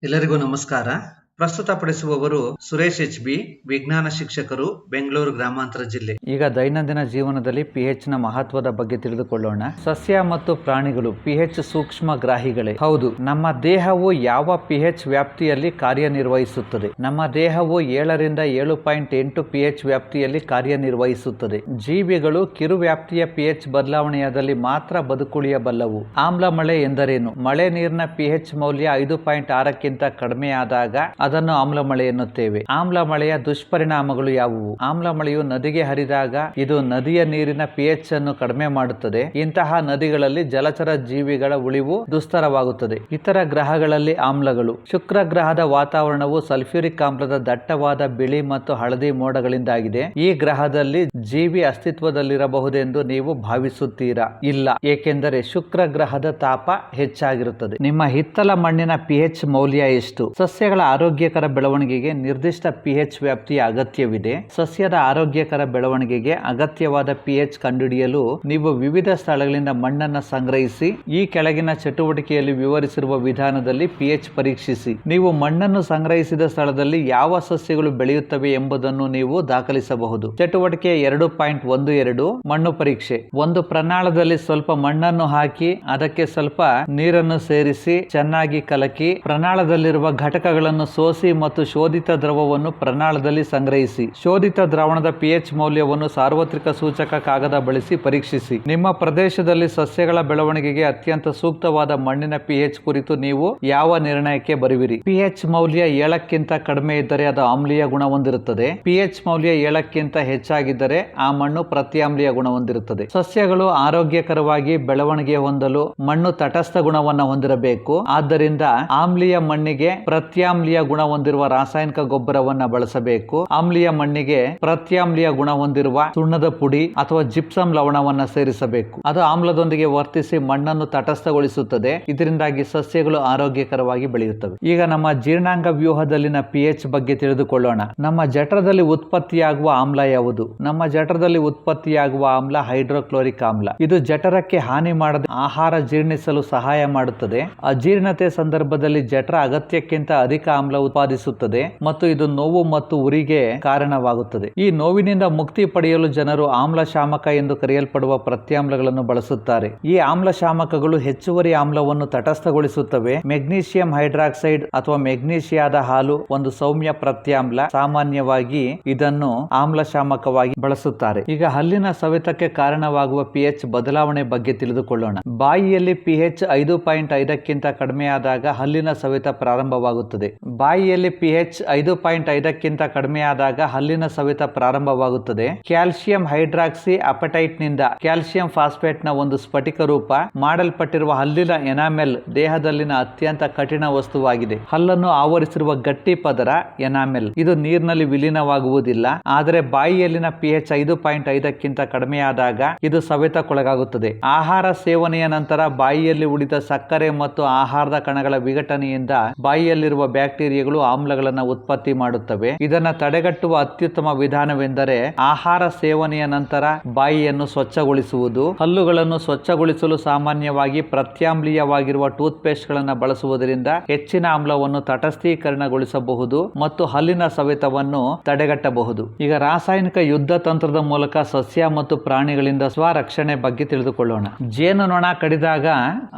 ಎಲ್ಲರಿಗೂ ನಮಸ್ಕಾರ. ಪ್ರಸ್ತುತಪಡಿಸುವವರು ಸುರೇಶ್ ಎಚ್.ಬಿ, ವಿಜ್ಞಾನ ಶಿಕ್ಷಕರು, ಬೆಂಗಳೂರು ಗ್ರಾಮಾಂತರ ಜಿಲ್ಲೆ. ಈಗ ದೈನಂದಿನ ಜೀವನದಲ್ಲಿ ಪಿಎಚ್ ನ ಮಹತ್ವದ ಬಗ್ಗೆ ತಿಳಿದುಕೊಳ್ಳೋಣ. ಸಸ್ಯ ಮತ್ತು ಪ್ರಾಣಿಗಳು ಪಿಎಚ್ ಸೂಕ್ಷ್ಮ ಗ್ರಾಹಿಗಳೇ. ಹೌದು, ನಮ್ಮ ದೇಹವು ಯಾವ ಪಿಎಚ್ ವ್ಯಾಪ್ತಿಯಲ್ಲಿ ಕಾರ್ಯನಿರ್ವಹಿಸುತ್ತದೆ? ನಮ್ಮ ದೇಹವು 7ರಿಂದ 7.8 ಪಿಎಚ್ ವ್ಯಾಪ್ತಿಯಲ್ಲಿ ಕಾರ್ಯನಿರ್ವಹಿಸುತ್ತದೆ. ಜೀವಿಗಳು ಕಿರು ವ್ಯಾಪ್ತಿಯ ಪಿಎಚ್ ಬದಲಾವಣೆಯಾದಲ್ಲಿ ಮಾತ್ರ ಬದುಕುಳಿಯಬಲ್ಲವು. ಆಮ್ಲ ಮಳೆ ಎಂದರೇನು? ಮಳೆ ನೀರಿನ ಪಿಎಚ್ ಮೌಲ್ಯ 5.6ಕ್ಕಿಂತ ಕಡಿಮೆ ಆದಾಗ ಅದನ್ನು ಆಮ್ಲ ಮಳೆ ಎನ್ನುತ್ತೇವೆ. ಆಮ್ಲ ಮಳೆಯ ದುಷ್ಪರಿಣಾಮಗಳು ಯಾವುವು? ಆಮ್ಲ ಮಳೆಯು ನದಿಗೆ ಹರಿದಾಗ ಇದು ನದಿಯ ನೀರಿನ ಪಿಎಚ್ ಅನ್ನು ಕಡಿಮೆ ಮಾಡುತ್ತದೆ. ಇಂತಹ ನದಿಗಳಲ್ಲಿ ಜಲಚರ ಜೀವಿಗಳ ಉಳಿವು ದುಸ್ತರವಾಗುತ್ತದೆ. ಇತರ ಗ್ರಹಗಳಲ್ಲಿ ಆಮ್ಲಗಳು. ಶುಕ್ರ ಗ್ರಹದ ವಾತಾವರಣವು ಸಲ್ಫ್ಯೂರಿಕ್ ಆಮ್ಲದ ದಟ್ಟವಾದ ಬಿಳಿ ಮತ್ತು ಹಳದಿ ಮೋಡಗಳಿಂದಾಗಿದೆ. ಈ ಗ್ರಹದಲ್ಲಿ ಜೀವಿ ಅಸ್ತಿತ್ವದಲ್ಲಿರಬಹುದೆಂದು ನೀವು ಭಾವಿಸುತ್ತೀರಾ? ಇಲ್ಲ, ಏಕೆಂದರೆ ಶುಕ್ರ ಗ್ರಹದ ತಾಪ ಹೆಚ್ಚಾಗಿರುತ್ತದೆ. ನಿಮ್ಮ ಹಿತ್ತಲ ಮಣ್ಣಿನ ಪಿಎಚ್ ಮೌಲ್ಯ ಎಷ್ಟು? ಸಸ್ಯಗಳ ಆರೋಗ್ಯಕರ ಬೆಳವಣಿಗೆಗೆ ನಿರ್ದಿಷ್ಟ ಪಿಎಚ್ ವ್ಯಾಪ್ತಿಯ ಅಗತ್ಯವಿದೆ. ಸಸ್ಯದ ಆರೋಗ್ಯಕರ ಬೆಳವಣಿಗೆಗೆ ಅಗತ್ಯವಾದ ಪಿಎಚ್ ಕಂಡುಹಿಡಿಯಲು ನೀವು ವಿವಿಧ ಸ್ಥಳಗಳಿಂದ ಮಣ್ಣನ್ನು ಸಂಗ್ರಹಿಸಿ ಈ ಕೆಳಗಿನ ಚಟುವಟಿಕೆಯಲ್ಲಿ ವಿವರಿಸಿರುವ ವಿಧಾನದಲ್ಲಿ ಪಿಎಚ್ ಪರೀಕ್ಷಿಸಿ. ನೀವು ಮಣ್ಣನ್ನು ಸಂಗ್ರಹಿಸಿದ ಸ್ಥಳದಲ್ಲಿ ಯಾವ ಸಸ್ಯಗಳು ಬೆಳೆಯುತ್ತವೆ ಎಂಬುದನ್ನು ನೀವು ದಾಖಲಿಸಬಹುದು. ಚಟುವಟಿಕೆ 2.12 ಮಣ್ಣು ಪರೀಕ್ಷೆ. ಒಂದು ಪ್ರಣಾಳದಲ್ಲಿ ಸ್ವಲ್ಪ ಮಣ್ಣನ್ನು ಹಾಕಿ ಅದಕ್ಕೆ ಸ್ವಲ್ಪ ನೀರನ್ನು ಸೇರಿಸಿ ಚೆನ್ನಾಗಿ ಕಲಕಿ ಪ್ರಣಾಳದಲ್ಲಿರುವ ಘಟಕಗಳನ್ನು ಸೋಸಿ ಮತ್ತು ಶೋಧಿತ ದ್ರವವನ್ನು ಪ್ರಣಾಳದಲ್ಲಿ ಸಂಗ್ರಹಿಸಿ. ಶೋಧಿತ ದ್ರಾವಣದ ಪಿಎಚ್ ಮೌಲ್ಯವನ್ನು ಸಾರ್ವತ್ರಿಕ ಸೂಚಕ ಕಾಗದ ಬಳಸಿ ಪರೀಕ್ಷಿಸಿ. ನಿಮ್ಮ ಪ್ರದೇಶದಲ್ಲಿ ಸಸ್ಯಗಳ ಬೆಳವಣಿಗೆಗೆ ಅತ್ಯಂತ ಸೂಕ್ತವಾದ ಮಣ್ಣಿನ ಪಿಎಚ್ ಕುರಿತು ನೀವು ಯಾವ ನಿರ್ಣಯಕ್ಕೆ ಬರುವಿರಿ? ಪಿಎಚ್ ಮೌಲ್ಯ 7ಕ್ಕಿಂತ ಕಡಿಮೆ ಇದ್ದರೆ ಅದು ಆಮ್ಲೀಯ ಗುಣ ಹೊಂದಿರುತ್ತದೆ. ಪಿಎಚ್ ಮೌಲ್ಯ 7ಕ್ಕಿಂತ ಹೆಚ್ಚಾಗಿದ್ದರೆ ಆ ಮಣ್ಣು ಪ್ರತ್ಯಾಮ್ಲೀಯ ಗುಣ ಹೊಂದಿರುತ್ತದೆ. ಸಸ್ಯಗಳು ಆರೋಗ್ಯಕರವಾಗಿ ಬೆಳವಣಿಗೆ ಹೊಂದಲು ಮಣ್ಣು ತಟಸ್ಥ ಗುಣವನ್ನು ಹೊಂದಿರಬೇಕು. ಆದ್ದರಿಂದ ಆಮ್ಲೀಯ ಮಣ್ಣಿಗೆ ಪ್ರತ್ಯಾಮ್ಲೀಯ ಗುಣ ಹೊಂದಿರುವ ರಾಸಾಯನಿಕ ಗೊಬ್ಬರವನ್ನ ಬಳಸಬೇಕು. ಆಮ್ಲೀಯ ಮಣ್ಣಿಗೆ ಪ್ರತ್ಯಾಮ್ಲೀಯ ಗುಣ ಹೊಂದಿರುವ ಸುಣ್ಣದ ಪುಡಿ ಅಥವಾ ಜಿಪ್ಸಮ್ ಲವಣವನ್ನ ಸೇರಿಸಬೇಕು. ಅದು ಆಮ್ಲದೊಂದಿಗೆ ವರ್ತಿಸಿ ಮಣ್ಣನ್ನು ತಟಸ್ಥಗೊಳಿಸುತ್ತದೆ. ಇದರಿಂದಾಗಿ ಸಸ್ಯಗಳು ಆರೋಗ್ಯಕರವಾಗಿ ಬೆಳೆಯುತ್ತವೆ. ಈಗ ನಮ್ಮ ಜೀರ್ಣಾಂಗ ವ್ಯೂಹದಲ್ಲಿನ ಪಿಎಚ್ ಬಗ್ಗೆ ತಿಳಿದುಕೊಳ್ಳೋಣ. ನಮ್ಮ ಜಠರದಲ್ಲಿ ಉತ್ಪತ್ತಿಯಾಗುವ ಆಮ್ಲ ಯಾವುದು? ನಮ್ಮ ಜಠರದಲ್ಲಿ ಉತ್ಪತ್ತಿಯಾಗುವ ಆಮ್ಲ ಹೈಡ್ರೋಕ್ಲೋರಿಕ್ ಆಮ್ಲ. ಇದು ಜಠರಕ್ಕೆ ಹಾನಿ ಮಾಡದೆ ಆಹಾರ ಜೀರ್ಣಿಸಲು ಸಹಾಯ ಮಾಡುತ್ತದೆ. ಅಜೀರ್ಣತೆ ಸಂದರ್ಭದಲ್ಲಿ ಜಠರ ಅಗತ್ಯಕ್ಕಿಂತ ಅಧಿಕ ಆಮ್ಲ ಉತ್ಪಾದಿಸುತ್ತದೆ ಮತ್ತು ಇದು ನೋವು ಮತ್ತು ಉರಿಗೆ ಕಾರಣವಾಗುತ್ತದೆ. ಈ ನೋವಿನಿಂದ ಮುಕ್ತಿ ಪಡೆಯಲು ಜನರು ಆಮ್ಲ ಶಾಮಕ ಎಂದು ಕರೆಯಲ್ಪಡುವ ಪ್ರತ್ಯಾಮ್ಲಗಳನ್ನು ಬಳಸುತ್ತಾರೆ. ಈ ಆಮ್ಲ ಶಾಮಕಗಳು ಹೆಚ್ಚುವರಿ ಆಮ್ಲವನ್ನು ತಟಸ್ಥಗೊಳಿಸುತ್ತವೆ. ಮೆಗ್ನೀಷಿಯಂ ಹೈಡ್ರಾಕ್ಸೈಡ್ ಅಥವಾ ಮೆಗ್ನೀಷಿಯಾದ ಹಾಲು ಒಂದು ಸೌಮ್ಯ ಪ್ರತ್ಯಾಮ್ಲ. ಸಾಮಾನ್ಯವಾಗಿ ಇದನ್ನು ಆಮ್ಲ ಶಾಮಕವಾಗಿ ಬಳಸುತ್ತಾರೆ. ಈಗ ಹಲ್ಲಿನ ಸವೆತಕ್ಕೆ ಕಾರಣವಾಗುವ ಪಿಎಚ್ ಬದಲಾವಣೆ ಬಗ್ಗೆ ತಿಳಿದುಕೊಳ್ಳೋಣ. ಬಾಯಿಯಲ್ಲಿ ಪಿಎಚ್ 5.5ಕ್ಕಿಂತ ಕಡಿಮೆ ಆದಾಗ ಹಲ್ಲಿನ ಸವೆತ ಪ್ರಾರಂಭವಾಗುತ್ತದೆ. ಬಾಯಿಯಲ್ಲಿ ಪಿಎಚ್ 5.5ಕ್ಕಿಂತ ಕಡಿಮೆ ಆದಾಗ ಹಲ್ಲಿನ ಸವೆತ ಪ್ರಾರಂಭವಾಗುತ್ತದೆ. ಕ್ಯಾಲ್ಸಿಯಂ ಹೈಡ್ರಾಕ್ಸಿ ಅಪಟೈಟ್ ನಿಂದ ಕ್ಯಾಲ್ಸಿಯಂ ಫಾಸ್ಫೇಟ್ ನ ಒಂದು ಸ್ಫಟಿಕ ರೂಪ ಮಾಡಲ್ಪಟ್ಟಿರುವ ಹಲ್ಲಿನ ಎನಾಮೆಲ್ ದೇಹದಲ್ಲಿನ ಅತ್ಯಂತ ಕಠಿಣ ವಸ್ತುವಾಗಿದೆ. ಹಲ್ಲನ್ನು ಆವರಿಸಿರುವ ಗಟ್ಟಿ ಪದರ ಎನಾಮೆಲ್. ಇದು ನೀರಿನಲ್ಲಿ ವಿಲೀನವಾಗುವುದಿಲ್ಲ. ಆದರೆ ಬಾಯಿಯಲ್ಲಿನ ಪಿಎಚ್ 5.5ಕ್ಕಿಂತ ಕಡಿಮೆ ಆದಾಗ ಇದು ಸವೆತಕ್ಕೊಳಗಾಗುತ್ತದೆ. ಆಹಾರ ಸೇವನೆಯ ನಂತರ ಬಾಯಿಯಲ್ಲಿ ಉಳಿದ ಸಕ್ಕರೆ ಮತ್ತು ಆಹಾರದ ಕಣಗಳ ವಿಘಟನೆಯಿಂದ ಬಾಯಿಯಲ್ಲಿರುವ ಬ್ಯಾಕ್ಟೀರಿಯಾಗಳು ಆಮ್ಲಗಳನ್ನು ಉತ್ಪತ್ತಿ ಮಾಡುತ್ತವೆ. ಇದನ್ನು ತಡೆಗಟ್ಟುವ ಅತ್ಯುತ್ತಮ ವಿಧಾನವೆಂದರೆ ಆಹಾರ ಸೇವನೆಯ ನಂತರ ಬಾಯಿಯನ್ನು ಸ್ವಚ್ಛಗೊಳಿಸುವುದು. ಹಲ್ಲುಗಳನ್ನು ಸ್ವಚ್ಛಗೊಳಿಸಲು ಸಾಮಾನ್ಯವಾಗಿ ಪ್ರತ್ಯಾಮ್ಲೀಯವಾಗಿರುವ ಟೂತ್ ಪೇಸ್ಟ್ ಗಳನ್ನು ಬಳಸುವುದರಿಂದ ಹೆಚ್ಚಿನ ಆಮ್ಲವನ್ನು ತಟಸ್ಥೀಕರಣಗೊಳಿಸಬಹುದು ಮತ್ತು ಹಲ್ಲಿನ ಸವೆತವನ್ನು ತಡೆಗಟ್ಟಬಹುದು. ಈಗ ರಾಸಾಯನಿಕ ಯುದ್ಧ ತಂತ್ರದ ಮೂಲಕ ಸಸ್ಯ ಮತ್ತು ಪ್ರಾಣಿಗಳಿಂದ ಸ್ವರಕ್ಷಣೆ ಬಗ್ಗೆ ತಿಳಿದುಕೊಳ್ಳೋಣ. ಜೇನುನೊಣ ಕಡಿದಾಗ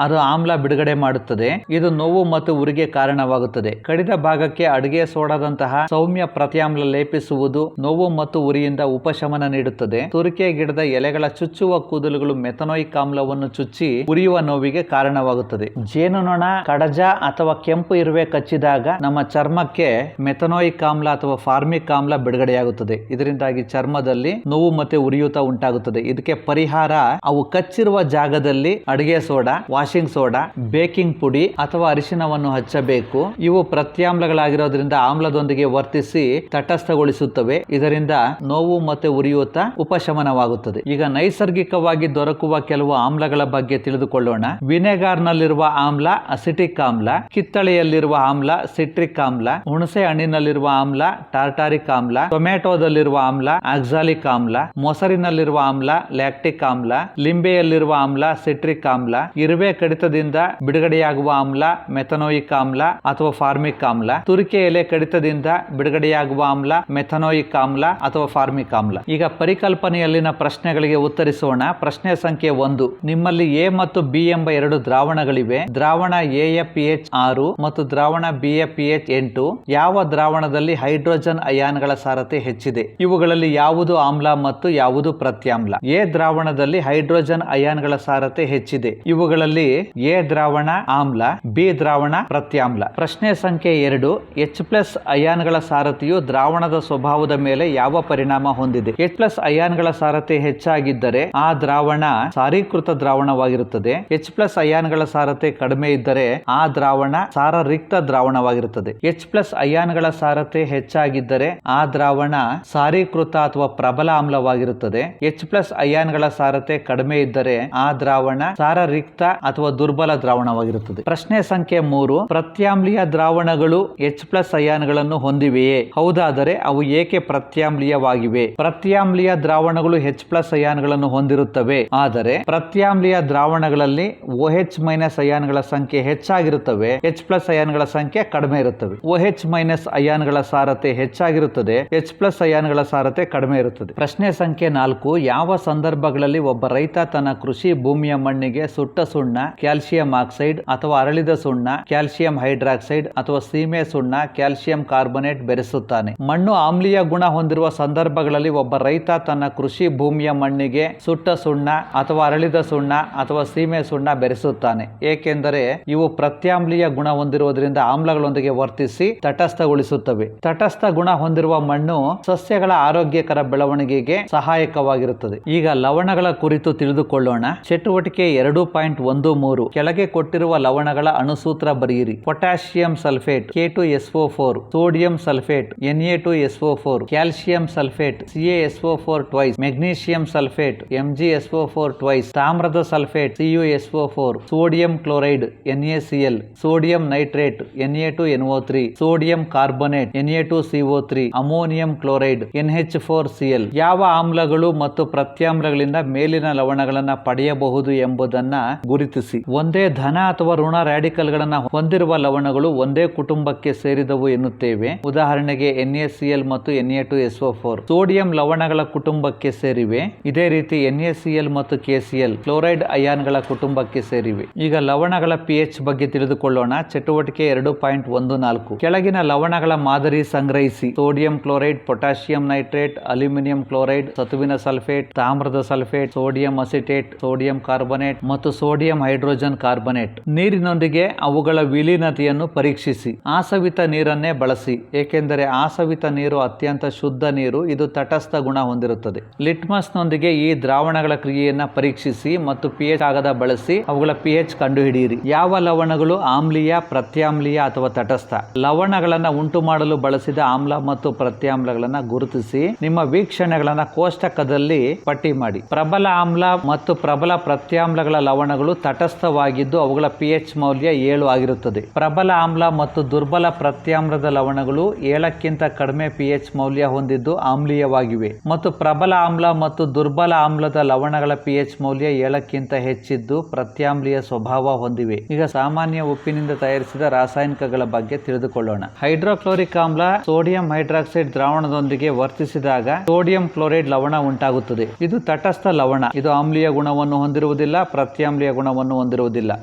ಅದು ಆಮ್ಲ ಬಿಡುಗಡೆ ಮಾಡುತ್ತದೆ. ಇದು ನೋವು ಮತ್ತು ಉರಿಗೆ ಕಾರಣವಾಗುತ್ತದೆ. ಕಡಿದ ಭಾಗಕ್ಕೆ ಅಡುಗೆ ಸೋಡಾದಂತಹ ಸೌಮ್ಯ ಪ್ರತ್ಯಾಮ್ಲ ಲೇಪಿಸುವುದು ನೋವು ಮತ್ತು ಉರಿಯಿಂದ ಉಪಶಮನ ನೀಡುತ್ತದೆ. ತುರಿಕೆ ಗಿಡದ ಎಲೆಗಳ ಚುಚ್ಚುವ ಕೂದಲುಗಳು ಮೆಥನೋಯಿಕ್ ಆಮ್ಲವನ್ನು ಚುಚ್ಚಿ ಉರಿಯುವ ನೋವಿಗೆ ಕಾರಣವಾಗುತ್ತದೆ. ಜೇನುನೊಣ ಕಡಜ ಅಥವಾ ಕೆಂಪು ಇರುವೆ ಕಚ್ಚಿದಾಗ ನಮ್ಮ ಚರ್ಮಕ್ಕೆ ಮೆಥನೋಯಿಕ್ ಆಮ್ಲ ಅಥವಾ ಫಾರ್ಮಿಕ್ ಆಮ್ಲ ಬಿಡುಗಡೆಯಾಗುತ್ತದೆ. ಇದರಿಂದಾಗಿ ಚರ್ಮದಲ್ಲಿ ನೋವು ಮತ್ತೆ ಉರಿಯೂತ ಉಂಟಾಗುತ್ತದೆ. ಇದಕ್ಕೆ ಪರಿಹಾರ ಅವು ಕಚ್ಚಿರುವ ಜಾಗದಲ್ಲಿ ಅಡುಗೆ ಸೋಡಾ, ವಾಷಿಂಗ್ ಸೋಡಾ, ಬೇಕಿಂಗ್ ಪುಡಿ ಅಥವಾ ಅರಿಶಿನವನ್ನು ಹಚ್ಚಬೇಕು. ಇವು ಪ್ರತ್ಯಾಮ್ಲ ಪ್ರತ್ಯಾಮ್ಲಗಳಾಗಿರೋದ್ರಿಂದ ಆಮ್ಲದೊಂದಿಗೆ ವರ್ತಿಸಿ ತಟಸ್ಥಗೊಳಿಸುತ್ತವೆ. ಇದರಿಂದ ನೋವು ಮತ್ತೆ ಉರಿಯೂತ ಉಪಶಮನವಾಗುತ್ತದೆ. ಈಗ ನೈಸರ್ಗಿಕವಾಗಿ ದೊರಕುವ ಕೆಲವು ಆಮ್ಲಗಳ ಬಗ್ಗೆ ತಿಳಿದುಕೊಳ್ಳೋಣ. ವಿನೆಗಾರ್ ನಲ್ಲಿರುವ ಆಮ್ಲ ಅಸಿಟಿಕ್ ಆಮ್ಲ, ಕಿತ್ತಳೆಯಲ್ಲಿರುವ ಆಮ್ಲ ಸಿಟ್ರಿಕ್ ಆಮ್ಲ, ಹುಣಸೆ ಹಣ್ಣಿನಲ್ಲಿರುವ ಆಮ್ಲ ಟಾರ್ಟಾರಿಕ್ ಆಮ್ಲ, ಟೊಮ್ಯಾಟೋದಲ್ಲಿರುವ ಆಮ್ಲ ಆಕ್ಸಾಲಿಕ್ ಆಮ್ಲ, ಮೊಸರಿನಲ್ಲಿರುವ ಆಮ್ಲ ಲ್ಯಾಕ್ಟಿಕ್ ಆಮ್ಲ, ಲಿಂಬೆಯಲ್ಲಿರುವ ಆಮ್ಲ ಸಿಟ್ರಿಕ್ ಆಮ್ಲ, ಇರುವೆ ಕಡಿತದಿಂದ ಬಿಡುಗಡೆಯಾಗುವ ಆಮ್ಲ ಮೆಥನೋಯಿಕ್ ಆಮ್ಲ ಅಥವಾ ಫಾರ್ಮಿಕ್ ಆಮ್ಲ, ತುರಿಕೆ ಎಲೆ ಕಡಿತದಿಂದ ಬಿಡುಗಡೆಯಾಗುವ ಆಮ್ಲ ಮೆಥನೋಯಿಕ್ ಆಮ್ಲ ಅಥವಾ ಫಾರ್ಮಿಕ್ ಆಮ್ಲ. ಈಗ ಪರಿಕಲ್ಪನೆಯಲ್ಲಿನ ಪ್ರಶ್ನೆಗಳಿಗೆ ಉತ್ತರಿಸೋಣ. ಪ್ರಶ್ನೆ ಸಂಖ್ಯೆ 1. ನಿಮ್ಮಲ್ಲಿ ಎ ಮತ್ತು ಬಿ ಎಂಬ 2 ದ್ರಾವಣಗಳಿವೆ. ದ್ರಾವಣ ಎ ಯ pH 6 ಮತ್ತು ದ್ರಾವಣ ಬಿ ಯ pH 8. ಯಾವ ದ್ರಾವಣದಲ್ಲಿ ಹೈಡ್ರೋಜನ್ ಅಯಾನ್ಗಳ ಸಾರತೆ ಹೆಚ್ಚಿದೆ? ಇವುಗಳಲ್ಲಿ ಯಾವುದು ಆಮ್ಲ ಮತ್ತು ಯಾವುದು ಪ್ರತ್ಯಾಮ್ಲ? ಎ ದ್ರಾವಣದಲ್ಲಿ ಹೈಡ್ರೋಜನ್ ಅಯಾನ್ಗಳ ಸಾರತೆ ಹೆಚ್ಚಿದೆ. ಇವುಗಳಲ್ಲಿ ಎ ದ್ರಾವಣ ಆಮ್ಲ, ಬಿ ದ್ರಾವಣ ಪ್ರತ್ಯಾಮ್ಲ. ಪ್ರಶ್ನೆ ಸಂಖ್ಯೆ 2. H+ ಅಯಾನ್ಗಳ ಸಾರತೆಯು ದ್ರಾವಣದ ಸ್ವಭಾವದ ಮೇಲೆ ಯಾವ ಪರಿಣಾಮ ಹೊಂದಿದೆ? H+ ಅಯಾನ್ಗಳ ಸಾರತೆ ಹೆಚ್ಚಾಗಿದ್ದರೆ ಆ ದ್ರಾವಣ ಸಾರೀಕೃತ ದ್ರಾವಣವಾಗಿರುತ್ತದೆ. H+ ಅಯಾನ್ಗಳ ಸಾರತೆ ಕಡಿಮೆ ಇದ್ದರೆ ಆ ದ್ರಾವಣ ಸಾರರಿಕ್ತ ದ್ರಾವಣವಾಗಿರುತ್ತದೆ. H+ ಅಯಾನ್ಗಳ ಸಾರತೆ ಹೆಚ್ಚಾಗಿದ್ದರೆ ಆ ದ್ರಾವಣ ಸಾರೀಕೃತ ಅಥವಾ ಪ್ರಬಲ ಆಮ್ಲವಾಗಿರುತ್ತದೆ. H+ ಅಯಾನ್ಗಳ ಸಾರತೆ ಕಡಿಮೆ ಇದ್ದರೆ ಆ ದ್ರಾವಣ ಸಾರರಿಕ್ತ ಅಥವಾ ದುರ್ಬಲ ದ್ರಾವಣವಾಗಿರುತ್ತದೆ. ಪ್ರಶ್ನೆ ಸಂಖ್ಯೆ 3. ಪ್ರತ್ಯಾಮ್ಲೀಯ ದ್ರಾವಣಗಳು H+ ಅಯಾನ್ಗಳನ್ನು ಹೊಂದಿವೆಯೇ? ಹೌದಾದರೆ ಅವು ಏಕೆ ಪ್ರತ್ಯಾಮ್ಲೀಯವಾಗಿವೆ? ಪ್ರತ್ಯಾಮ್ಲೀಯ ದ್ರಾವಣಗಳು H+ ಅಯಾನ್ಗಳನ್ನು ಹೊಂದಿರುತ್ತವೆ. ಆದರೆ ಪ್ರತ್ಯಾಮ್ಲೀಯ ದ್ರಾವಣಗಳಲ್ಲಿ OH- ಅಯಾನ್ಗಳ ಸಂಖ್ಯೆ ಹೆಚ್ಚಾಗಿರುತ್ತವೆ, H+ ಅಯಾನ್ಗಳ ಸಂಖ್ಯೆ ಕಡಿಮೆ ಇರುತ್ತವೆ. OH- ಅಯಾನ್ಗಳ ಸಾರತೆ ಹೆಚ್ಚಾಗಿರುತ್ತದೆ, H+ ಅಯಾನ್ಗಳ ಸಾರತೆ ಕಡಿಮೆ ಇರುತ್ತದೆ. ಪ್ರಶ್ನೆ ಸಂಖ್ಯೆ 4. ಯಾವ ಸಂದರ್ಭಗಳಲ್ಲಿ ಒಬ್ಬ ರೈತ ತನ್ನ ಕೃಷಿ ಭೂಮಿಯ ಮಣ್ಣಿಗೆ ಸುಟ್ಟ ಸುಣ್ಣ, ಕ್ಯಾಲ್ಸಿಯಂ ಆಕ್ಸೈಡ್ ಅಥವಾ ಅರಳಿದ ಸುಣ್ಣ, ಕ್ಯಾಲ್ಸಿಯಂ ಹೈಡ್ರಾಕ್ಸೈಡ್ ಅಥವಾ ಸೀಮೆ ಸುಣ್ಣ, ಕ್ಯಾಲ್ಸಿಯಂ ಕಾರ್ಬೊನೇಟ್ ಬೆರೆಸುತ್ತಾನೆ? ಮಣ್ಣು ಆಮ್ಲೀಯ ಗುಣ ಹೊಂದಿರುವ ಸಂದರ್ಭಗಳಲ್ಲಿ ಒಬ್ಬ ರೈತ ತನ್ನ ಕೃಷಿ ಭೂಮಿಯ ಮಣ್ಣಿಗೆ ಸುಟ್ಟ ಸುಣ್ಣ ಅಥವಾ ಅರಳಿದ ಸುಣ್ಣ ಅಥವಾ ಸೀಮೆ ಸುಣ್ಣ ಬೆರೆಸುತ್ತಾನೆ. ಏಕೆಂದರೆ ಇವು ಪ್ರತ್ಯಾಮ್ಲೀಯ ಗುಣ ಹೊಂದಿರುವುದರಿಂದ ಆಮ್ಲಗಳೊಂದಿಗೆ ವರ್ತಿಸಿ ತಟಸ್ಥಗೊಳಿಸುತ್ತವೆ. ತಟಸ್ಥ ಗುಣ ಹೊಂದಿರುವ ಮಣ್ಣು ಸಸ್ಯಗಳ ಆರೋಗ್ಯಕರ ಬೆಳವಣಿಗೆಗೆ ಸಹಾಯಕವಾಗಿರುತ್ತದೆ. ಈಗ ಲವಣಗಳ ಕುರಿತು ತಿಳಿದುಕೊಳ್ಳೋಣ. ಚಟುವಟಿಕೆ 2.13 ಕೆಳಗೆ ಕೊಟ್ಟಿರುವ ಲವಣಗಳ ಅಣುಸೂತ್ರ ಬರೆಯಿರಿ. Potassium sulphate K2SO4, sodium sulphate Na2SO4, calcium sulphate CaSO4 twice, magnesium sulphate MgSO4 twice, ತಾಮ್ರದ sulphate CuSO4, sodium chloride NaCl, sodium nitrate Na2NO3, sodium carbonate Na2CO3, ammonium chloride NH4Cl. ಯಾವ ಆಮ್ಲಗಳು ಮತ್ತು ಪ್ರತ್ಯಾಮ್ಲಗಳಿಂದ ಮೇಲಿನ ಲವಣಗಳನ್ನು ಪಡೆಯಬಹುದು ಎಂಬುದನ್ನ ಗುರುತಿಸಿ. ಒಂದೇ ಧನ ಅಥವಾ ಋಣ ರಾಡಿಕಲ್ ಗಳನ್ನ ಹೊಂದಿರುವ ಲವಣಗಳು ಒಂದೇ ಕುಟುಂಬಕ್ಕೆ ಸೇರಿದವು ಎನ್ನುತ್ತೇವೆ. ಉದಾಹರಣೆಗೆ NaCl ಮತ್ತು Na2SO4 ಸೋಡಿಯಂ ಲವಣಗಳ ಕುಟುಂಬಕ್ಕೆ ಸೇರಿವೆ. ಇದೇ ರೀತಿ NaCl ಮತ್ತು KCl ಕ್ಲೋರೈಡ್ ಅಯಾನ್ಗಳ ಕುಟುಂಬಕ್ಕೆ ಸೇರಿವೆ. ಈಗ ಲವಣಗಳ pH ಬಗ್ಗೆ ತಿಳಿದುಕೊಳ್ಳೋಣ. ಚಟುವಟಿಕೆ 2.14 ಕೆಳಗಿನ ಲವಣಗಳ ಮಾದರಿ ಸಂಗ್ರಹಿಸಿ. Sodium chloride, potassium nitrate, aluminium chloride, ಸತುವಿನ ಸಲ್ಫೇಟ್, ತಾಮ್ರದ sulphate, sodium acetate, sodium carbonate ಮತ್ತು ಸೋಡಿಯಂ ಹೈಡ್ರೋಜನ್ ಕಾರ್ಬೊನೇಟ್. ನೀರಿನೊಂದಿಗೆ ಅವುಗಳ ವಿಲೀನತೆಯನ್ನು ಪರೀಕ್ಷಿಸಿ. ಆಸವಿತ ನೀರನ್ನೇ ಬಳಸಿ, ಏಕೆಂದರೆ ಆಸವಿತ ನೀರು ಅತ್ಯಂತ ಶುದ್ಧ ನೀರು. ಇದು ತಟಸ್ಥ ಗುಣ ಹೊಂದಿರುತ್ತದೆ. ಲಿಟ್ಮಸ್ ನೊಂದಿಗೆ ಈ ದ್ರಾವಣಗಳ ಕ್ರಿಯೆಯನ್ನ ಪರೀಕ್ಷಿಸಿ ಮತ್ತು pH ಕಾಗದ ಬಳಸಿ ಅವುಗಳ pH ಕಂಡುಹಿಡಿಯಿರಿ. ಯಾವ ಲವಣಗಳು ಆಮ್ಲೀಯ, ಪ್ರತ್ಯಾಮ್ಲೀಯ ಅಥವಾ ತಟಸ್ಥ? ಲವಣಗಳನ್ನ ಉಂಟು ಮಾಡಲು ಬಳಸಿದ ಆಮ್ಲ ಮತ್ತು ಪ್ರತ್ಯಾಮ್ಲಗಳನ್ನ ಗುರುತಿಸಿ ನಿಮ್ಮ ವೀಕ್ಷಣೆಗಳನ್ನ ಕೋಷ್ಟಕದಲ್ಲಿ ಪಟ್ಟಿ ಮಾಡಿ. ಪ್ರಬಲ ಆಮ್ಲ ಮತ್ತು ಪ್ರಬಲ ಪ್ರತ್ಯಾಮ್ಲಗಳ ಲವಣಗಳು ತಟಸ್ಥವಾಗಿದ್ದು ಅವುಗಳ pH ಮೌಲ್ಯ 7 ಆಗಿರುತ್ತದೆ. ಪ್ರಬಲ ಆಮ್ಲ ಮತ್ತು ದುರ್ಬಲ ಪ್ರತ್ಯಾಮ್ಲದ ಲವಣಗಳು 7ಕ್ಕಿಂತ ಕಡಿಮೆ pH ಮೌಲ್ಯ ಹೊಂದಿದ್ದು ಆಮ್ಲೀಯವಾಗಿವೆ ಮತ್ತು ಪ್ರಬಲ ಆಮ್ಲ ಮತ್ತು ದುರ್ಬಲ ಆಮ್ಲದ ಲವಣಗಳ pH ಮೌಲ್ಯ 7ಕ್ಕಿಂತ ಹೆಚ್ಚಿದ್ದು ಪ್ರತ್ಯಾಮ್ಲೀಯ ಸ್ವಭಾವ ಹೊಂದಿವೆ. ಈಗ ಸಾಮಾನ್ಯ ಉಪ್ಪಿನಿಂದ ತಯಾರಿಸಿದ ರಾಸಾಯನಿಕಗಳ ಬಗ್ಗೆ ತಿಳಿದುಕೊಳ್ಳೋಣ. ಹೈಡ್ರೋಕ್ಲೋರಿಕ್ ಆಮ್ಲ ಸೋಡಿಯಂ ಹೈಡ್ರಾಕ್ಸೈಡ್ ದ್ರಾವಣದೊಂದಿಗೆ ವರ್ತಿಸಿದಾಗ ಸೋಡಿಯಂ ಕ್ಲೋರೈಡ್ ಲವಣ ಉಂಟಾಗುತ್ತದೆ. ಇದು ತಟಸ್ಥ ಲವಣ. ಇದು ಆಮ್ಲೀಯ ಗುಣವನ್ನು ಹೊಂದಿರುವುದಿಲ್ಲ, ಪ್ರತ್ಯಾಮ್ಲೀಯ ಗುಣವನ್ನು ಹೊಂದಿರುವುದಿಲ್ಲ.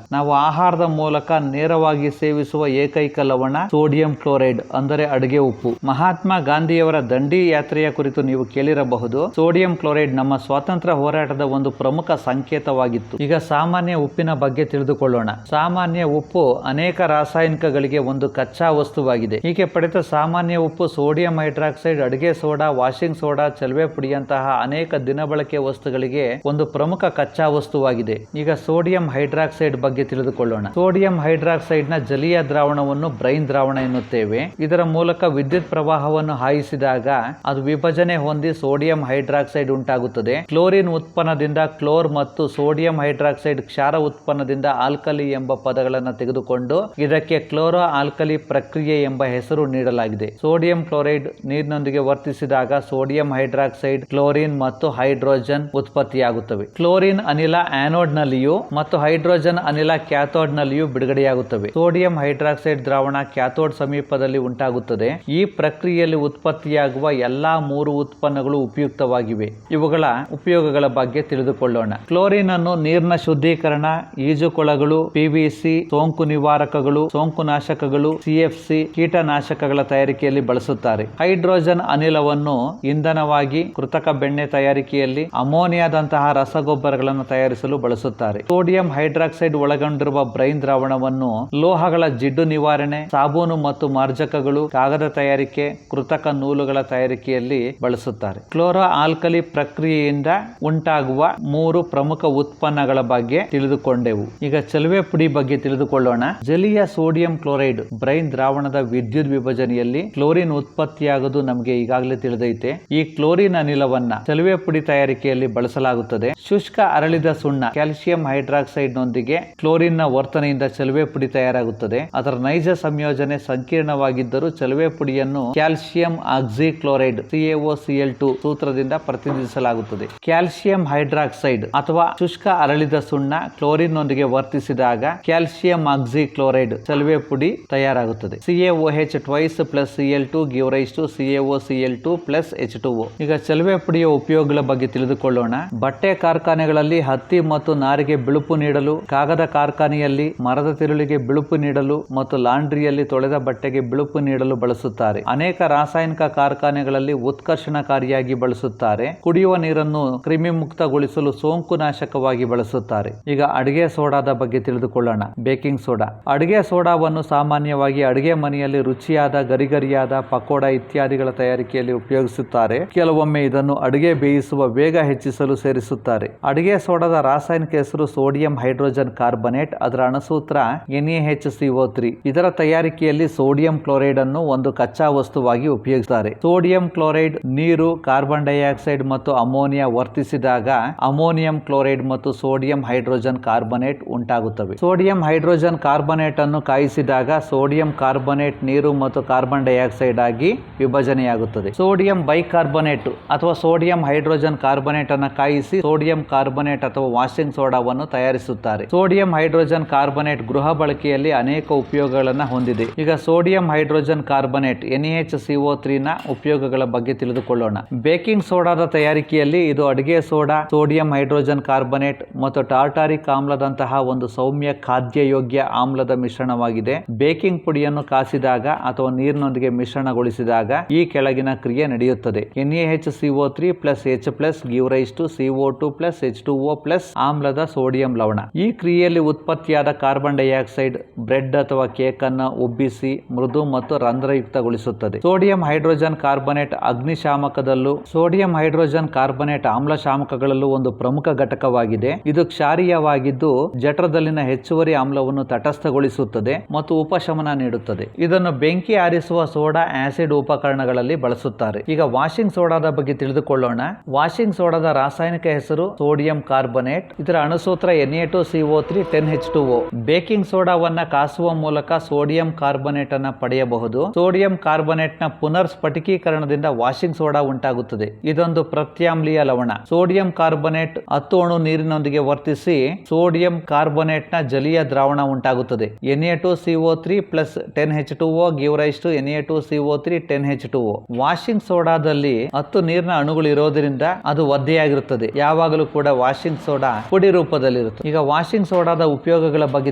ನಾವು ಆಹಾರದ ಮೂಲಕ ನೇರವಾಗಿ ಸೇವಿಸುವ ಏಕೈಕ ಲವಣ ಸೋಡಿಯಂ ಕ್ಲೋರೈಡ್, ಅಂದರೆ ಅಡುಗೆ ಉಪ್ಪು. ಮಹಾತ್ಮ ಗಾಂಧಿಯವರ ದಂಡಿ ಯಾತ್ರೆಯ ಕುರಿತು ನೀವು ಕೇಳಿರಬಹುದು. ಸೋಡಿಯಂ ಕ್ಲೋರೈಡ್ ನಮ್ಮ ಸ್ವಾತಂತ್ರ್ಯ ಹೋರಾಟದ ಒಂದು ಪ್ರಮುಖ ಸಂಕೇತವಾಗಿತ್ತು. ಈಗ ಸಾಮಾನ್ಯ ಉಪ್ಪಿನ ಬಗ್ಗೆ ತಿಳಿದುಕೊಳ್ಳೋಣ. ಸಾಮಾನ್ಯ ಉಪ್ಪು ಅನೇಕ ರಾಸಾಯನಿಕಗಳಿಗೆ ಒಂದು ಕಚ್ಚಾ ವಸ್ತುವಾಗಿದೆ. ಹೀಗೆ ಪಡೆದ ಸಾಮಾನ್ಯ ಉಪ್ಪು ಸೋಡಿಯಂ ಹೈಡ್ರಾಕ್ಸೈಡ್, ಅಡುಗೆ ಸೋಡಾ, ವಾಷಿಂಗ್ ಸೋಡಾ, ಚಲವೆ ಪುಡಿಯಂತಹ ಅನೇಕ ದಿನಬಳಕೆ ವಸ್ತುಗಳಿಗೆ ಒಂದು ಪ್ರಮುಖ ಕಚ್ಚಾ ವಸ್ತುವಾಗಿದೆ. ಈಗ ಸೋಡಿಯಂ ಹೈಡ್ರಾಕ್ಸೈಡ್ ಬಗ್ಗೆ ತಿಳಿದುಕೊಳ್ಳೋಣ. ಸೋಡಿಯಂ ಹೈಡ್ರಾಕ್ಸೈಡ್ ನ ಜಲೀಯ ದ್ರಾವಣವನ್ನು ಬ್ರೈನ್ ಬ್ರೈನ್ ದ್ರಾವಣ ಎನ್ನುತ್ತೇವೆ. ಇದರ ಮೂಲಕ ವಿದ್ಯುತ್ ಪ್ರವಾಹವನ್ನು ಹಾಯಿಸಿದಾಗ ಅದು ವಿಭಜನೆ ಹೊಂದಿ ಸೋಡಿಯಂ ಹೈಡ್ರಾಕ್ಸೈಡ್ ಉಂಟಾಗುತ್ತದೆ. ಕ್ಲೋರಿನ್ ಉತ್ಪನ್ನದಿಂದ ಕ್ಲೋರ್ ಮತ್ತು ಸೋಡಿಯಂ ಹೈಡ್ರಾಕ್ಸೈಡ್ ಕ್ಷಾರ ಉತ್ಪನ್ನದಿಂದ ಆಲ್ಕಲಿ ಎಂಬ ಪದಗಳನ್ನು ತೆಗೆದುಕೊಂಡು ಇದಕ್ಕೆ ಕ್ಲೋರೋ ಆಲ್ಕಲಿ ಪ್ರಕ್ರಿಯೆ ಎಂಬ ಹೆಸರು ನೀಡಲಾಗಿದೆ. ಸೋಡಿಯಂ ಕ್ಲೋರೈಡ್ ನೀರಿನೊಂದಿಗೆ ವರ್ತಿಸಿದಾಗ ಸೋಡಿಯಂ ಹೈಡ್ರಾಕ್ಸೈಡ್, ಕ್ಲೋರಿನ್ ಮತ್ತು ಹೈಡ್ರೋಜನ್ ಉತ್ಪತ್ತಿಯಾಗುತ್ತವೆ. ಕ್ಲೋರಿನ್ ಅನಿಲ ಆನೋಡ್ ನಲ್ಲಿಯೂ ಮತ್ತು ಹೈಡ್ರೋಜನ್ ಅನಿಲ ಕ್ಯಾಥೋಡ್ ನಲ್ಲಿಯೂ ಬಿಡುಗಡೆಯಾಗುತ್ತವೆ. ಸೋಡಿಯಂ ಹೈಡ್ರಾಕ್ಸೈಡ್ ದ್ರಾವಣ ಕ್ಯಾಥೋಡ್ ಸಮೀಪದಲ್ಲಿ ಉಂಟಾಗುತ್ತದೆ. ಈ ಪ್ರಕ್ರಿಯೆಯಲ್ಲಿ ಉತ್ಪತ್ತಿಯಾಗುವ ಎಲ್ಲಾ 3 ಉತ್ಪನ್ನಗಳು ಉಪಯುಕ್ತವಾಗಿವೆ. ಇವುಗಳ ಉಪಯೋಗಗಳ ಬಗ್ಗೆ ತಿಳಿದುಕೊಳ್ಳೋಣ. ಕ್ಲೋರಿನ್ ಅನ್ನು ನೀರಿನ ಶುದ್ಧೀಕರಣ, ಈಜುಕೊಳಗಳು, PVC, ಸೋಂಕು ನಿವಾರಕಗಳು, ಸೋಂಕು ನಾಶಕಗಳು, CFC, ಕೀಟನಾಶಕಗಳ ತಯಾರಿಕೆಯಲ್ಲಿ ಬಳಸುತ್ತಾರೆ. ಹೈಡ್ರೋಜನ್ ಅನಿಲವನ್ನು ಇಂಧನವಾಗಿ, ಕೃತಕ ಬೆಣ್ಣೆ ತಯಾರಿಕೆಯಲ್ಲಿ, ಅಮೋನಿಯಾದಂತಹ ರಸಗೊಬ್ಬರಗಳನ್ನು ತಯಾರಿಸಲು ಬಳಸುತ್ತಾರೆ. ಸೋಡಿಯಂ ಹೈಡ್ರಾಕ್ಸೈಡ್ ಒಳಗೊಂಡಿರುವ ಬ್ರೈನ್ ದ್ರಾವಣವನ್ನು ಲೋಹಗಳ ಜಿಡ್ಡು ನಿವಾರಣೆ, ಸಾಬೂನು ಮತ್ತು ಮಾರ್ಜಕಗಳು, ಕಾಗದ ತಯಾರಿಕೆ, ಕೃತಕ ನೂಲುಗಳ ತಯಾರಿಕೆಯಲ್ಲಿ ಬಳಸುತ್ತಾರೆ. ಕ್ಲೋರೋ ಆಲ್ಕಲಿ ಪ್ರಕ್ರಿಯೆಯಿಂದ ಉಂಟಾಗುವ 3 ಪ್ರಮುಖ ಉತ್ಪನ್ನಗಳ ಬಗ್ಗೆ ತಿಳಿದುಕೊಂಡೆವು. ಈಗ ಚಲುವೆ ಪುಡಿ ಬಗ್ಗೆ ತಿಳಿದುಕೊಳ್ಳೋಣ. ಜಲೀಯ ಸೋಡಿಯಂ ಕ್ಲೋರೈಡ್ ಬ್ರೈನ್ ದ್ರಾವಣದ ವಿದ್ಯುತ್ ವಿಭಜನೆಯಲ್ಲಿ ಕ್ಲೋರಿನ್ ಉತ್ಪತ್ತಿಯಾಗುವುದು ನಮಗೆ ಈಗಾಗಲೇ ತಿಳಿದೈತೆ. ಈ ಕ್ಲೋರಿನ್ ಅನಿಲವನ್ನ ಚಲುವೆ ಪುಡಿ ತಯಾರಿಕೆಯಲ್ಲಿ ಬಳಸಲಾಗುತ್ತದೆ. ಶುಷ್ಕ ಅರಳಿದ ಸುಣ್ಣ ಕ್ಯಾಲ್ಸಿಯಂ ಹೈಡ್ರಾಕ್ಸೈಡ್ ನೊಂದಿಗೆ ಕ್ಲೋರಿನ್ ನ ವರ್ತನೆಯಿಂದ ಚಲುವೆ ಪುಡಿ ತಯಾರಾಗುತ್ತದೆ. ಅದರ ನೈಜ ಸಂಯೋಜನೆ ಸಂಕೀರ್ಣವಾಗಿದ್ದರೂ ಚಲುವೆ ಪುಡಿಯನ್ನು ಕ್ಯಾಲ್ಸಿಯಂ ಆಕ್ಸಿಕ್ಲೋರೈಡ್ CaOCl2 ಸೂತ್ರದಿಂದ ಪ್ರತಿನಿಧಿಸಲಾಗುತ್ತದೆ. ಕ್ಯಾಲ್ಸಿಯಂ ಹೈಡ್ರಾಕ್ಸೈಡ್ ಅಥವಾ ಶುಷ್ಕ ಅರಳಿದ ಸುಣ್ಣ ಕ್ಲೋರಿನ್ ನೊಂದಿಗೆ ವರ್ತಿಸಿದಾಗ ಕ್ಯಾಲ್ಸಿಯಂ ಆಕ್ಸಿಕ್ಲೋರೈಡ್ ಚಲುವೆ ಪುಡಿ ತಯಾರಾಗುತ್ತದೆ. CaOH twice plus Cl2 give rise to CaOCl2 plus H2O. ಈಗ ಚಲುವೆ ಪುಡಿಯ ಉಪಯೋಗಗಳ ಬಗ್ಗೆ ತಿಳಿದುಕೊಳ್ಳೋಣ. ಬಟ್ಟೆ ಕಾರ್ಖಾನೆಗಳಲ್ಲಿ ಹತ್ತಿ ಮತ್ತು ನಾರಿಗೆ ಬಿಳುಪು ನೀಡಲು, ಕಾಗದ ಕಾರ್ಖಾನೆಯಲ್ಲಿ ಮರದ ತಿರುಳಿಗೆ ಬಿಳುಪು ನೀಡಲು ಮತ್ತು ಲಾಂಡ್ರಿಯಲ್ಲಿ ತೊಳೆದ ಬಟ್ಟೆಗೆ ಬಿಳುಪು ನೀಡಲು ಬಳಸುತ್ತಾರೆ. ಅನೇಕ ರಾಸಾಯನಿಕ ಕಾರ್ಖಾನೆಗಳಲ್ಲಿ ಉತ್ಕರ್ಷಣಕಾರಿಯಾಗಿ ಬಳಸುತ್ತಾರೆ. ಕುಡಿಯುವ ನೀರನ್ನು ಕ್ರಿಮಿ ಮುಕ್ತಗೊಳಿಸಲು ಸೋಂಕು ನಾಶಕವಾಗಿ ಬಳಸುತ್ತಾರೆ. ಈಗ ಅಡಿಗೆ ಸೋಡಾದ ಬಗ್ಗೆ ತಿಳಿದುಕೊಳ್ಳೋಣ. Baking soda. ಅಡಿಗೆ ಸೋಡಾವನ್ನು ಸಾಮಾನ್ಯವಾಗಿ ಅಡಿಗೆ ಮನೆಯಲ್ಲಿ ರುಚಿಯಾದ ಗರಿಗರಿಯಾದ ಪಕೋಡ ಇತ್ಯಾದಿಗಳ ತಯಾರಿಕೆಯಲ್ಲಿ ಉಪಯೋಗಿಸುತ್ತಾರೆ. ಕೆಲವೊಮ್ಮೆ ಇದನ್ನು ಅಡಿಗೆ ಬೇಯಿಸುವ ವೇಗ ಹೆಚ್ಚಿಸಲು ಸೇರಿಸುತ್ತಾರೆ. ಅಡಿಗೆ ಸೋಡಾದ ರಾಸಾಯನಿಕ ಹೆಸರು ಸೋಡಿಯಂ ಹೈಡ್ರೋಜನ್ ಕಾರ್ಬನೇಟ್. ಅದರ ಅಣುಸೂತ್ರ NaHCO3. ಇದರ ತಯಾರಿಕೆಯಲ್ಲಿ ಸೋಡಿಯಂ ಕ್ಲೋರೈಡ್ ಅನ್ನು ಒಂದು ಕಚ್ಚಾ ವಸ್ತುವಾಗಿ ಉಪಯೋಗಿಸುತ್ತಾರೆ. ಸೋಡಿಯಂ ಕ್ಲೋರೈಡ್, ನೀರು, ಕಾರ್ಬನ್ ಡೈಆಕ್ಸೈಡ್ ಮತ್ತು ಅಮೋನಿಯಾ ವರ್ತಿಸಿದಾಗ ಅಮೋನಿಯಂ ಕ್ಲೋರೈಡ್ ಮತ್ತು ಸೋಡಿಯಂ ಹೈಡ್ರೋಜನ್ ಕಾರ್ಬನೇಟ್ ಉಂಟಾಗುತ್ತವೆ. ಸೋಡಿಯಂ ಹೈಡ್ರೋಜನ್ ಕಾರ್ಬನೇಟ್ ಅನ್ನು ಕಾಯಿಸಿದಾಗ ಸೋಡಿಯಂ ಕಾರ್ಬನೇಟ್ ನೀರು ಮತ್ತು ಕಾರ್ಬನ್ ಡೈಆಕ್ಸೈಡ್ ಆಗಿ ವಿಭಜನೆಯಾಗುತ್ತದೆ. ಸೋಡಿಯಂ ಬೈಕಾರ್ಬನೇಟ್ ಅಥವಾ ಸೋಡಿಯಂ ಹೈಡ್ರೋಜನ್ ಕಾರ್ಬನೇಟ್ ಅನ್ನು ಕಾಯಿಸಿ ಸೋಡಿಯಂ ಕಾರ್ಬನೇಟ್ ಅಥವಾ ವಾಷಿಂಗ್ ಸೋಡಾವನ್ನು ತಯಾರಿಸುತ್ತಾರೆ. ಸೋಡಿಯಂ ಹೈಡ್ರೋಜನ್ ಕಾರ್ಬನೇಟ್ ಗೃಹ ಬಳಕೆಯಲ್ಲಿ ಅನೇಕ ಉಪಯೋಗಗಳನ್ನು ಹೊಂದಿದೆ. ಈಗ ಸೋಡಿಯಂ ಹೈಡ್ರೋಜನ್ ಕಾರ್ಬನೇಟ್ NaHCO3 ನ ಉಪಯೋಗಗಳ ಬಗ್ಗೆ ತಿಳಿದುಕೊಳ್ಳೋಣ. ಬೇಕಿಂಗ್ ಸೋಡಾದ ತಯಾರಿಕೆಯಲ್ಲಿ ಇದು ಅಡಿಗೆ ಸೋಡಾ, ಸೋಡಿಯಂ ಹೈಡ್ರೋಜನ್ ಕಾರ್ಬನೇಟ್ ಮತ್ತು ಟಾರ್ಟಾರಿಕ್ ಆಮ್ಲದಂತಹ ಒಂದು ಸೌಮ್ಯ ಖಾದ್ಯ ಯೋಗ್ಯ ಆಮ್ಲದ ಮಿಶ್ರಣವಾಗಿದೆ. ಬೇಕಿಂಗ್ ಪುಡಿಯನ್ನು ಕಾಸಿದಾಗ ಅಥವಾ ನೀರಿನೊಂದಿಗೆ ಮಿಶ್ರಣಗೊಳಿಸಿದಾಗ ಈ ಕೆಳಗಿನ ಕ್ರಿಯೆ ನಡೆಯುತ್ತದೆ. NaHCO3 plus H plus give rise to CO2 plus H2O plus ಆಮ್ಲದ ಸೋಡಿಯಂ ಲವಣ. ಈ ಕ್ರಿಯೆಯಲ್ಲಿ ಉತ್ಪತ್ತಿಯಾದ ಕಾರ್ಬನ್ ಡೈಆಕ್ಸೈಡ್ ಬ್ರೆಡ್ ಅಥವಾ ಕೇಕ್ ಅನ್ನು ಉಬ್ಬಿಸಿ ಮೃದು ಮತ್ತು ರಂಧ್ರಯುಕ್ತಗೊಳಿಸುತ್ತದೆ. ಸೋಡಿಯಂ ಹೈಡ್ರೋಜನ್ ಕಾರ್ಬನೇಟ್ ಅಗ್ನಿಶಾಮಕದಲ್ಲೂ ಸೋಡಿಯಂ ಹೈಡ್ರೋಜನ್ ಕಾರ್ಬನೇಟ್ ಆಮ್ಲಶಾಮಕಗಳಲ್ಲೂ ಒಂದು ಪ್ರಮುಖ ಘಟಕವಾಗಿದೆ. ಇದು ಕ್ಷಾರೀಯವಾಗಿದ್ದು ಜಠರದಲ್ಲಿನ ಹೆಚ್ಚುವರಿ ಆಮ್ಲವನ್ನು ತಟಸ್ಥಗೊಳಿಸುತ್ತದೆ ಮತ್ತು ಉಪಶಮನ ನೀಡುತ್ತದೆ. ಇದನ್ನು ಬೆಂಕಿ ಆರಿಸುವ ಸೋಡಾ ಆಸಿಡ್ ಉಪಕರಣಗಳಲ್ಲಿ ಬಳಸುತ್ತಾರೆ. ಈಗ ವಾಷಿಂಗ್ ಸೋಡಾದ ಬಗ್ಗೆ ತಿಳಿದುಕೊಳ್ಳೋಣ. ವಾಷಿಂಗ್ ಸೋಡಾದ ರಾಸಾಯನಿಕ ಹೆಸರು ಸೋಡಿಯಂ ಕಾರ್ಬನೇಟ್. ಇದರ ಅಣುಸೂತ್ರ Na2CO3 10H2O. ಬೇಕಿಂಗ್ ಸೋಡಾವನ್ನ ಕಾಸುವ ಮೂಲಕ ಸೋಡಿಯಂ ಕಾರ್ಬನೇಟ್ ಅನ್ನ ಪಡೆಯಬಹುದು. ಸೋಡಿಯಂ ಕಾರ್ಬನೇಟ್ ನ ಪುನರ್ ಸ್ಫಟಿಕೀಕರಣದಿಂದ ವಾಷಿಂಗ್ ಸೋಡಾ ಉಂಟಾಗುತ್ತದೆ. ಇದೊಂದು ಪ್ರತ್ಯಾಮ್ಲೀಯ ಲವಣ. ಸೋಡಿಯಂ ಕಾರ್ಬನೇಟ್ 10 ಅಣು ನೀರಿನೊಂದಿಗೆ ವರ್ತಿಸಿ ಸೋಡಿಯಂ ಕಾರ್ಬನೇಟ್ ನ ಜಲೀಯ ದ್ರಾವಣ ಉಂಟಾಗುತ್ತದೆ. Na2CO3 plus 10H2O give rise to Na2CO3 10H2O. Washing ಸೋಡಾದಲ್ಲಿ 10 ನೀರಿನ ಅಣುಗಳು ಇರೋದ್ರಿಂದ ಅದು ಒದ್ದೆಯಾಗಿರುತ್ತದೆ. ಯಾವಾಗಲೂ ಕೂಡ ವಾಷಿಂಗ್ ಸೋಡಾ ಪುಡಿ ರೂಪದಲ್ಲಿರುತ್ತದೆ. ಈಗ ವಾಷಿಂಗ್ ಸೋಡಾದ ಉಪಯೋಗಗಳ ಬಗ್ಗೆ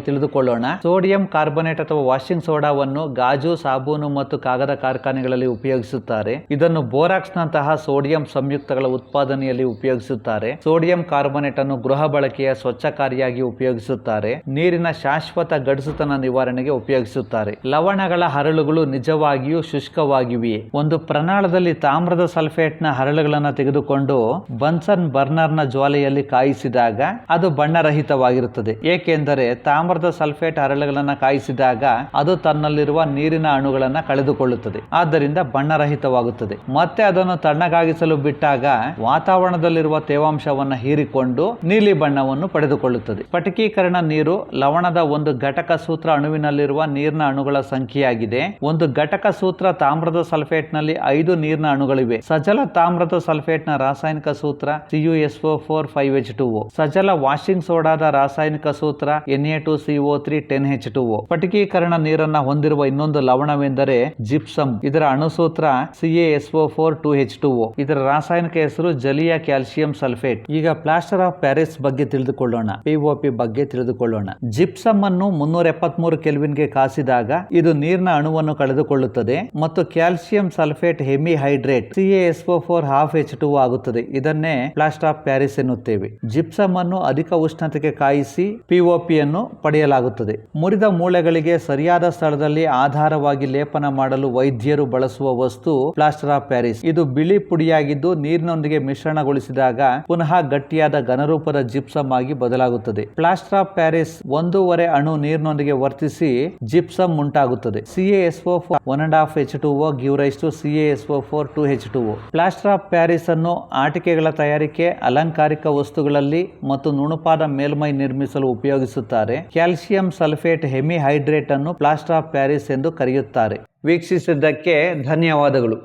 ತಿಳಿದುಕೊಳ್ಳೋಣ. ಸೋಡಿಯಂ ಕಾರ್ಬನೇಟ್ ಅಥವಾ ವಾಷಿಂಗ್ ಸೋಡಾವನ್ನು ಗಾಜು, ಸಾಬೂನು ಮತ್ತು ಕಾಗದ ಕಾರ್ಖಾನೆಗಳಲ್ಲಿ ಉಪಯೋಗಿಸುತ್ತಾರೆ. ಇದನ್ನು ಬೋರಾಕ್ಸ್ ನಂತಹ ಸೋಡಿಯಂ ಸಂಯುಕ್ತಗಳ ಉತ್ಪಾದನೆಯಲ್ಲಿ ಉಪಯೋಗಿಸುತ್ತಾರೆ. ಸೋಡಿಯಂ ಕಾರ್ಬನೇಟ್ ಅನ್ನು ಗೃಹ ಬಳಕೆಯ ಸ್ವಚ್ಛಕಾರಿಯಾಗಿ ಉಪಯೋಗಿಸುತ್ತಾರೆ. ನೀರಿನ ಶಾಶ್ವತ ಗಡಸುತನ ನಿವಾರಣೆಗೆ ಉಪಯೋಗಿಸುತ್ತಾರೆ. ಲವಣಗಳ ಹರಳುಗಳು ನಿಜವಾಗಿಯೂ ಶುಷ್ಕವಾಗಿವೆಯೇ? ಒಂದು ಪ್ರನಾಳದಲ್ಲಿ ತಾಮ್ರದ ಸಲ್ಫೇಟ್ ನ ಹರಳುಗಳನ್ನು ತೆಗೆದುಕೊಂಡು ಬನ್ಸನ್ ಬರ್ನರ್ ನ ಜ್ವಾಲೆಯಲ್ಲಿ ಕಾಯಿಸಿದಾಗ ಅದು ಬಣ್ಣರಹಿತವಾಗಿರುತ್ತದೆ. ಏಕೆಂದರೆ ತಾಮ್ರದ ಸಲ್ಫೇಟ್ ಹರಳುಗಳನ್ನು ಕಾಯಿಸಿದಾಗ ಅದು ತನ್ನಲ್ಲಿರುವ ನೀರಿನ ಅಣುಗಳನ್ನ ಕಳೆದುಕೊಳ್ಳುತ್ತದೆ, ಆದ್ದರಿಂದ ಬಣ್ಣರಹಿತವಾಗುತ್ತದೆ. ಮತ್ತೆ ಅದನ್ನು ತಣ್ಣಗಾಗಿಸಲು ಬಿಟ್ಟಾಗ ವಾತಾವರಣದಲ್ಲಿರುವ ತೇವಾಂಶವನ್ನು ಹೀರಿಕೊಂಡು ನೀಲಿ ಬಣ್ಣವನ್ನು ಪಡೆದುಕೊಳ್ಳುತ್ತದೆ. ಸ್ಫಟಿಕೀಕರಣ ನೀರು ಲವಣದ ಒಂದು ಘಟಕ ಸೂತ್ರ ಅಣುವಿನಲ್ಲಿರುವ ನೀರಿನ ಅಣುಗಳ ಸಂಖ್ಯೆಯಾಗಿದೆ. ಒಂದು ಘಟಕ ಸೂತ್ರ ತಾಮ್ರದ ಸಲ್ಫೇಟ್ ನಲ್ಲಿ 5 ನೀರಿನ ಅಣುಗಳಿವೆ. ಸಜಲ ತಾಮ್ರದ ಸಲ್ಫೇಟ್ ನ ರಾಸಾಯನಿಕ ಸೂತ್ರ CuSO4 5H2O. ಸಜಲ ವಾಷಿಂಗ್ ಸೋಡಾದ ರಾಸಾಯನಿಕ ಸೂತ್ರ Na2CO3 10H2O. ಸ್ಫಟಿಕೀಕರಣ ನೀರನ್ನ ಹೊಂದಿರುವ ಇನ್ನೊಂದು ಲವಣವೆಂದರೆ ಜಿಪ್ಸಮ್. ಇದರ ಅಣುಸೂತ್ರ CaSO4 2H2O. ಇದರ ರಾಸಾಯನಿಕ ಹೆಸರು ಜಲೀಯ ಕ್ಯಾಲ್ಸಿಯಂ ಸಲ್ಫೇಟ್. ಈಗ ಪ್ಲಾಸ್ಟರ್ ಆಫ್ ಪ್ಯಾರಿಸ್ ಬಗ್ಗೆ ತಿಳಿದುಕೊಳ್ಳೋಣ. POP ಬಗ್ಗೆ ತಿಳಿದುಕೊಳ್ಳೋಣ. ಜಿಪ್ಸಮ್ ಅನ್ನು 373 ಕೆಲ್ವಿನ್ಗೆ ಕಾಸಿದಾಗ ಇದು ನೀರಿನ ಅಣುವನ್ನು ಕಳೆದುಕೊಳ್ಳುತ್ತದೆ ಮತ್ತು calcium sulphate hemihydrate CaSO4 12H2O ಆಗುತ್ತದೆ. ಇದನ್ನೇ ಪ್ಲಾಸ್ಟರ್ ಆಫ್ ಪ್ಯಾರಿಸ್ ಎನ್ನುತ್ತೇವೆ. ಜಿಪ್ಸಮ್ ಅನ್ನು ಅಧಿಕ ಉಷ್ಣತೆಗೆ ಕಾಯಿಸಿ POP ಯನ್ನು ಪಡೆಯಲಾಗುತ್ತದೆ. ಮುರಿದ ಮೂಳೆಗಳಿಗೆ ಸರಿಯಾದ ಸ್ಥಳದಲ್ಲಿ ಆಧಾರವಾಗಿ ಲೇಪನ ಮಾಡಲು ವೈದ್ಯರು ಬಳಸುವ ವಸ್ತು ಪ್ಲಾಸ್ಟರ್ ಆಫ್ ಪ್ಯಾರಿಸ್. ಇದು ಬಿಳಿ ಪುಡಿಯಾಗಿದ್ದು ನೀರಿನೊಂದಿಗೆ ಮಿಶ್ರಣಗೊಳಿಸಿದಾಗ ಪುನಃ ಗಟ್ಟಿಯಾದ ಘನರೂಪದ ಜಿಪ್ಸಮ್ ಆಗಿ ಬದಲಾಗುತ್ತದೆ. ಪ್ಲಾಸ್ಟರ್ ಆಫ್ ಪ್ಯಾರಿಸ್ 1.5 ಅಣು ನೀರಿನೊಂದಿಗೆ ವರ್ತಿಸಿ ಜಿಪ್ಸಮ್ ಉಂಟಾಗುತ್ತದೆ. CaSO4 1.5H2O give rise to CaSO4 2H2O. Plaster of Paris ಅನ್ನು ಆಟಿಕೆಗಳ ತಯಾರಿಕೆ, ಅಲಂಕಾರಿಕ ವಸ್ತುಗಳಲ್ಲಿ ಮತ್ತು ನುಣುಪಾದ ಮೇಲ್ಮೈ ನಿರ್ಮಿಸಲು ಉಪಯೋಗಿಸುತ್ತಾರೆ. ಕ್ಯಾಲ್ಸಿಯಂ ಸಲ್ಫೇಟ್ ಹೆಮಿಹೈಡ್ರೇಟ್ ಅನ್ನು ಪ್ಲಾಸ್ಟರ್ ಆಫ್ ಪ್ಯಾರಿಸ್ ಎಂದು ಕರೆಯುತ್ತಾರೆ. ವೀಕ್ಷಿಸಿದ್ದಕ್ಕೆ ಧನ್ಯವಾದಗಳು.